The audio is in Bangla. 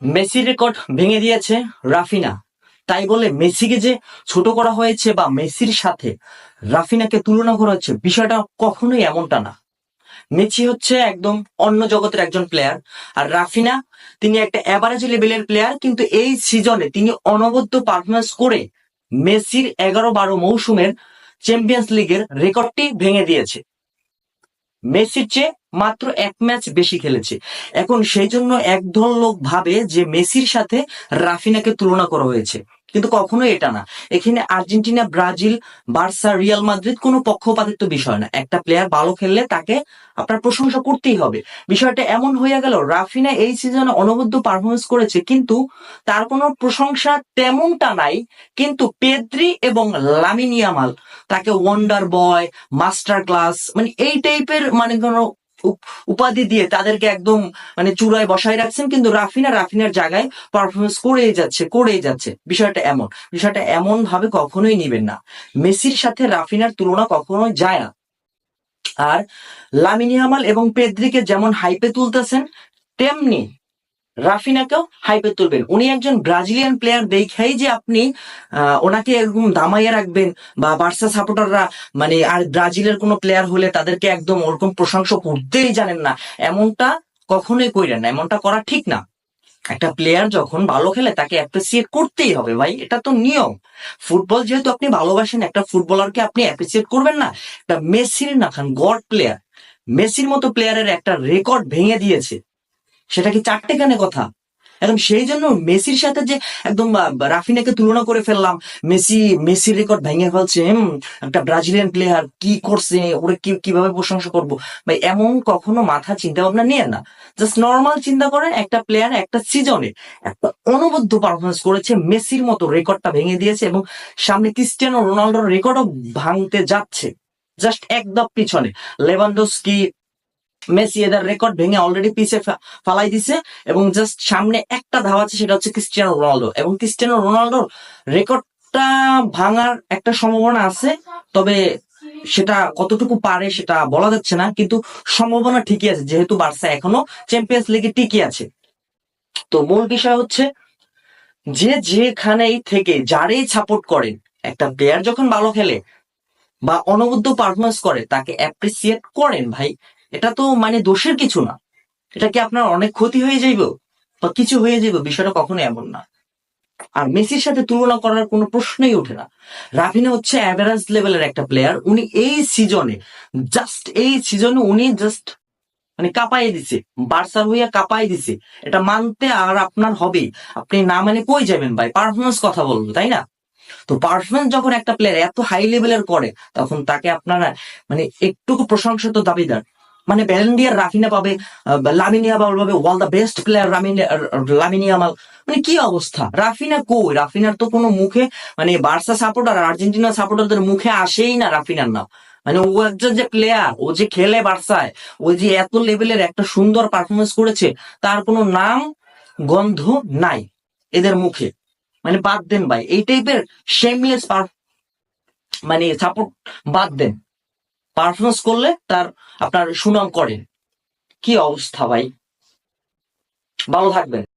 মেসির রেকর্ড ভেঙে দিয়েছে রাফিনা। তাই বলে মেসিকে যে ছোট করা হয়েছে বা মেসির সাথে রাফিনাকে তুলনা করা হচ্ছে, বিষয়টা কখনোই এমনটা না। মেসি হচ্ছে একদম অন্য জগতের একজন প্লেয়ার, আর রাফিনা তিনি একটা অ্যাভারেজ লেভেলের প্লেয়ার, কিন্তু এই সিজনে তিনি অনবদ্য পারফরমেন্স করে মেসির 11-12 মৌসুমের চ্যাম্পিয়ন্স লিগের রেকর্ডটি ভেঙে দিয়েছে। মেসির চেয়ে মাত্র এক ম্যাচ বেশি খেলেছে। এখন সেই জন্য একদল লোক ভাবে যে মেসির সাথে রাফিনাকে তুলনা করা হয়েছে, কিন্তু কখনো এটা না। এখানে Argentina, Brazil, Barca, Real Madrid কোনো পক্ষপাতিত্ব বিষয় না। একটা প্লেয়ার ভালো খেললে তাকে আপনার প্রশংসা করতেই হবে। বিষয়টা এমন হয়ে গেল, রাফিনা এই সিজনে অনবদ্য পারফরমেন্স করেছে, কিন্তু তার কোনো প্রশংসা তেমনটা নাই। কিন্তু পেদ্রি এবং লামিন ইয়ামাল তাকে ওয়ান্ডার বয়, মাস্টার ক্লাস, মানে এই টাইপের মানে কোনো উপাধি দিয়ে তাদেরকে একদম মানে চূড়ায় বসায় রাখছেন। কিন্তু রাফিনার জায়গায় পারফরমেন্স করেই যাচ্ছে। বিষয়টা এমন ভাবে কখনোই নিবেন না। মেসির সাথে রাফিনার তুলনা কখনোই যায় না। আর লামিন ইয়ামাল এবং পেদ্রিকে যেমন হাইপে তুলতেছেন, তেমনি রাফিনাকেও হাইপে তুলবেন। উনি একজন ব্রাজিলিয়ান প্লেয়ার দেখেই যে আপনি ওনাকে এরকম দামাইয়া রাখবেন, বা বার্সা সাপোর্টাররা মানে আর ব্রাজিলের কোনো প্লেয়ার হলে তাদেরকে একদম ওরকম প্রশংসা করতেই জানেন না, এমনটা কখনোই কইরেন না। এমনটা করা ঠিক না। একটা প্লেয়ার যখন ভালো খেলে তাকে অ্যাপ্রিসিয়েট করতেই হবে ভাই, এটা তো নিয়ম। ফুটবল যেহেতু আপনি ভালোবাসেন, একটা ফুটবলারকে আপনি অ্যাপ্রিসিয়েট করবেন না? একটা মেসির না খান গড প্লেয়ার, মেসির মতো প্লেয়ারের একটা রেকর্ড ভেঙে দিয়েছে, সেটা কি চারটে কানে কথা? এখন সেই জন্য মেসির সাথে যে একদম রাফিনাকে তুলনা করে ফেললাম, মেসির রেকর্ড ভেঙে ফেলছে, একটা ব্রাজিলিয়ান প্লেয়ার কি করছে, ওরে কিভাবে প্রশংসা করবো ভাই, এমন কখনো মাথা চিন্তা ভাবনা নিয়ে না। জাস্ট নর্মাল চিন্তা করেন, একটা প্লেয়ার একটা সিজনে একটা অনবদ্য পারফরমেন্স করেছে, মেসির মতো রেকর্ডটা ভেঙে দিয়েছে, এবং সামনে ক্রিস্টিয়ানো রোনাল্ডোর রেকর্ডও ভাঙতে যাচ্ছে, জাস্ট এক ধাপ পিছনে। লেভানডস্কি, মেসি এদের রেকর্ড ভেঙে অলরেডি পিছে ফালাই দিছে, এবং জাস্ট সামনে একটা ধাপ আছে, সেটা হচ্ছে ক্রিস্টিয়ানো রোনাল্ডো। এবং ক্রিস্টিয়ানো রোনাল্ডোর রেকর্ডটা ভাঙার একটা সম্ভাবনা আছে, তবে সেটা কতটুকু পারে সেটা বলা যাচ্ছে না, কিন্তু সম্ভাবনা ঠিকই আছে, যেহেতু বার্সা এখনো চ্যাম্পিয়ন্স লিগে টিকে আছে। তো মূল বিষয় হচ্ছে যে যেখানেই থেকে যারেই সাপোর্ট করেন, একটা প্লেয়ার যখন ভালো খেলে বা অনবদ্য পারফরমেন্স করে তাকে অ্যাপ্রিসিয়েট করেন ভাই। এটা তো মানে দোষের কিছু না। এটা কি আপনার অনেক ক্ষতি হয়ে যাইব বা কিছু হয়ে যাইব? বিষয়টা কখনো এমন না। আর মেসির সাথে তুলনা করার কোনো প্রশ্নই ওঠে না। রাফিনা হচ্ছে অ্যাভারেজ লেভেলের একটা প্লেয়ার। উনি এই সিজনে উনি জাস্ট মানে কাঁপাই দিছে, বার্সার হইয়া কাঁপাই দিছে। এটা মানতে আর আপনার হবেই। আপনি না মানে কই যাবেন ভাই? পারফরমেন্স কথা বলবো, তাই না? তো পারফরমেন্স যখন একটা প্লেয়ার এত হাই লেভেলের করে, তখন তাকে আপনারা মানে একটুকু প্রশংসা তো দাবিদার। মানে ব্যালন ডি'অর রাফিনা পাবে, লামিন ইয়ামাল পাবে, ওয়াল the best player Lamine Yamal. মানে কি অবস্থা! রাফিনা কই? রাফিনার তো কোনো মুখে মানে বার্সা সাপোর্টার আর আর্জেন্টিনা সাপোর্টারদের মুখে আসেই না রাফিনার নাম। মানে ও একজন যে প্লেয়ার, ও যে খেলে বার্সায়, ও যে এত লেভেলের একটা সুন্দর পারফরমেন্স করেছে, তার কোনো নাম গন্ধ নাই এদের মুখে। মানে বাদ দেন ভাই, এই টাইপের শেমলেস মানে সাপোর্ট বাদ দেন। পারফরমেন্স করলে তার আপনার সুনাম করেন। কি অবস্থা ভাই! ভালো থাকবেন।